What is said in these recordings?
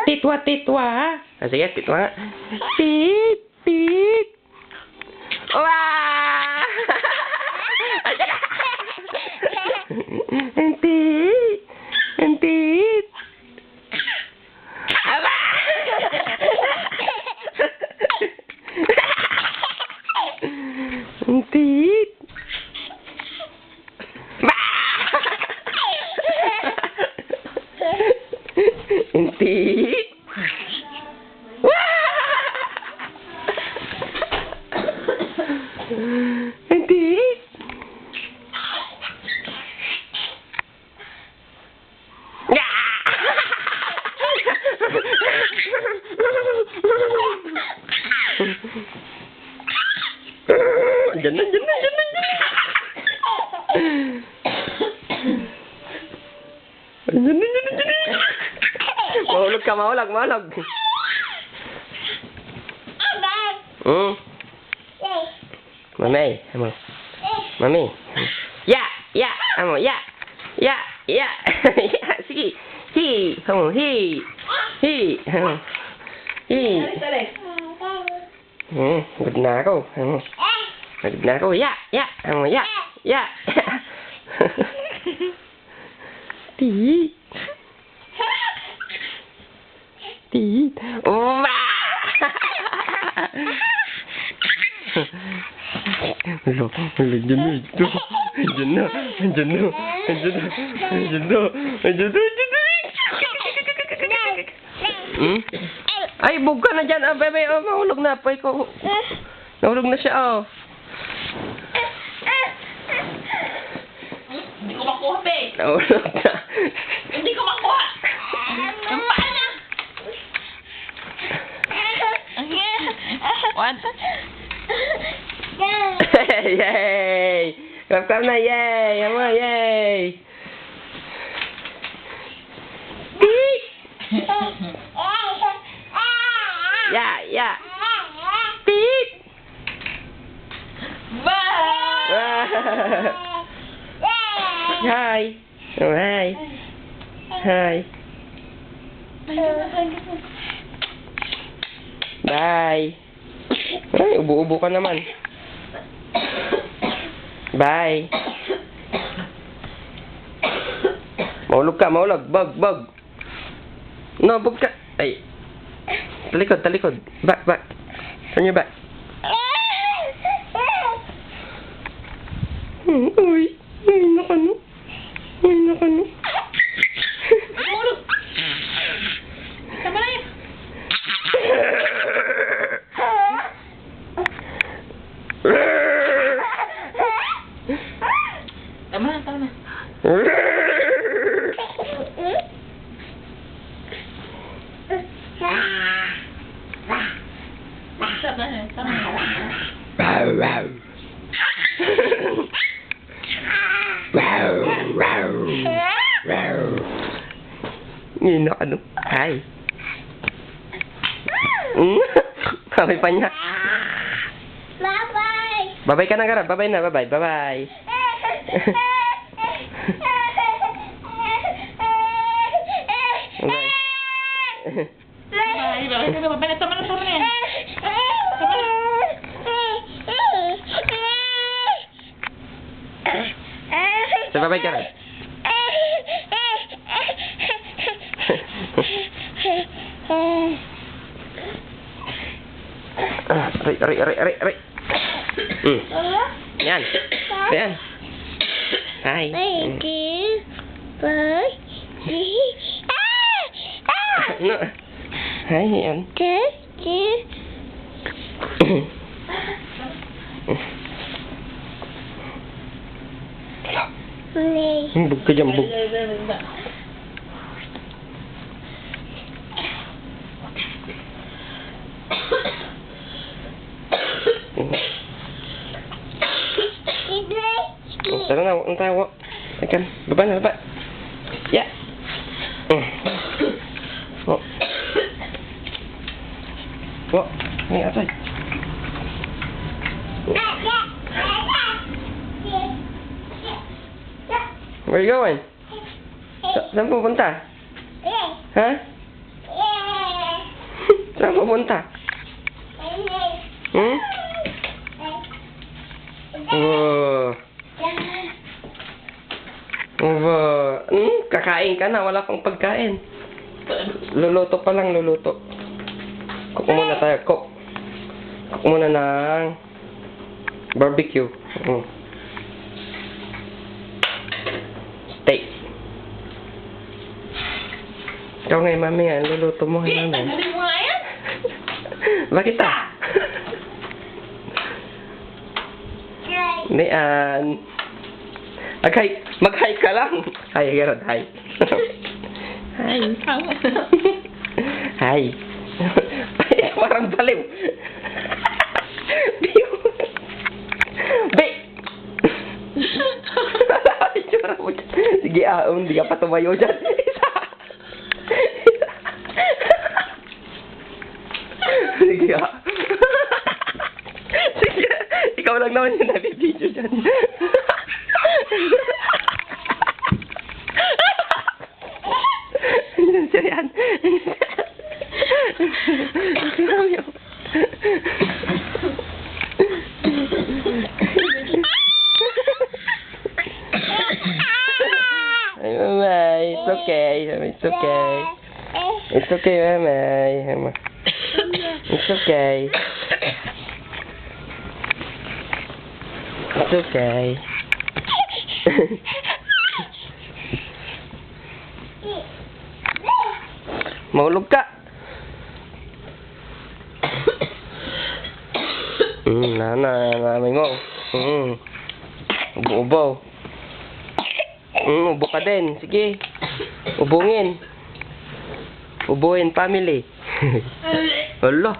Titwa, titwa. Ah, sige, titwa. Tit, tit. Wah! Ayan na. Ang tit. Ang tit. Aba! Ang tit. Ang tit. Ang tit. Diyan na, diyan na, diyan na, diyan na. Diyan na, diyan na, diyan na. Mahulog ka, mahulog, mahulog. Mami, amo. Mami. Ya, ya, amo, ya. Ya, ya. Ya, sige. Hi, amo, hi. Hi, amo. Hi. Good na ako. Amo. Good na ako. Ya, ya, amo, ya. Ya. Ti. Ti. Uma. Hello, hello, dyan na ito. Dyan na, dyan na, dyan na, dyan na, dyan na, dyan na. Ay, bug ka na dyan, bebe. Oh, mahulog na. Pay ko. Nahulog na siya, oh. Hindi ko makuha, be. Nahulog na. Hindi ko makuha. Ang paa na. What? Yay! Clap na, yay! Amo, yay! Beep! Yeah, yeah! Beep! Hi! Oh, hi! Hi! Bye! Ay, ubo-ubo ka naman. Bye. Mahulog ka, mahulog. Bug, bug. No, bug ka. Ay. Talikod, talikod. Back, back. Turn your back. Uy. Uy, nakano. Uy, nakano. Mahulog. Tama na yun. Tama na, tama na. Tama na, tama na. Wow, wow. Wow, wow. Wow. Ngayon na ano? Hi. Babay pa niya. Bye-bye. Babay ka na, Garab. Babay na, babay. Babay. Babay. Ay, babay ka na, babay na, tama na, tama na yan. Tama na. So, babay ka rin. Aray, aray, aray, aray, aray. Yan. Yan. Hi. Thank you. Bye. No. Hi, yan. Thank you. Bug ka dyan, bug. Tara na, huwag na tayo. Ayan, baba na, baba. Yeah. Oh. Oh, ini outside. Where are you going? Saan pupunta? Ha? Saan pupunta? Hmm? Wow. Wow. Kakain ka na. Wala pang pagkain. Luluto pa lang, luluto. Cook muna tayo. Cook muna ng barbecue. Steak. Ikaw ngayon, mami, luluto mo. Hindi, tanggalin mo nga yan. Bakit ah? Nian. Mag-hi ka lang. Hi, Gerard, hi. Hi. Hi. Parang baliw. Be! Itsura mo dyan. Sige, hindi ka pa tumayo dyan. Sige, Sige, ikaw lang naman yung nabibidyo dyan. Yan. Ay, mamay, it's okay. It's okay. It's okay, mamay. It's okay. It's okay. Mahulog ka. Nanay mo. Ubo-ubo. Ubo ka din. Sige. Ubungin. Ubuin family. Wala.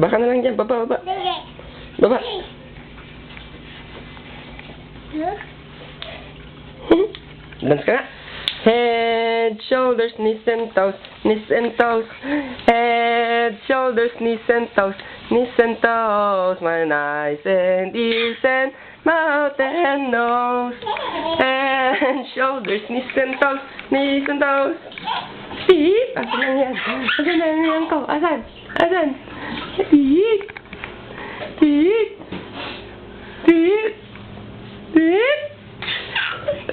Baka na lang dyan. Baba. Baba. Dance ka nga. Head, shoulders, knees and toes, knees and toes. Head, shoulders, knees and toes, knees and toes. My eyes and ears and mouth and nose. Head, shoulders, knees and toes, knees and toes. Feet. Asan lang yan? Asan lang yan ko? Asan? Feet. Feet. Feet. Feet.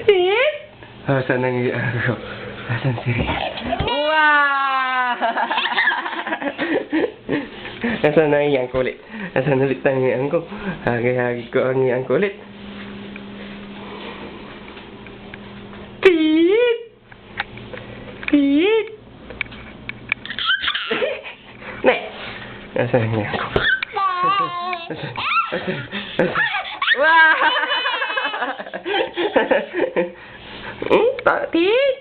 Feet. Asan ang ako? Asan si Rian? Wow! Asan ang iyang kulit? Asan ulit ang iyang ko? Hagi-hagi ko ang iyang kulit. Pit! Pit! Ne! Asan ang iyang ko? Asan? Wow! Tit!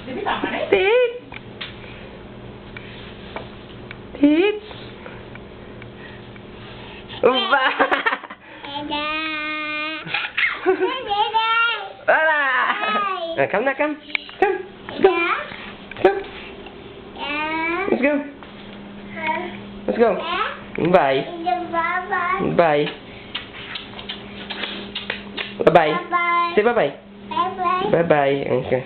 Hindi, tama na eh. Tit! Tit! Uba! Wala! Come na, come. Come. Let's go. Let's go. Bye. Bye. Bye-bye. Say bye-bye. Bye-bye. Bye-bye. Okay.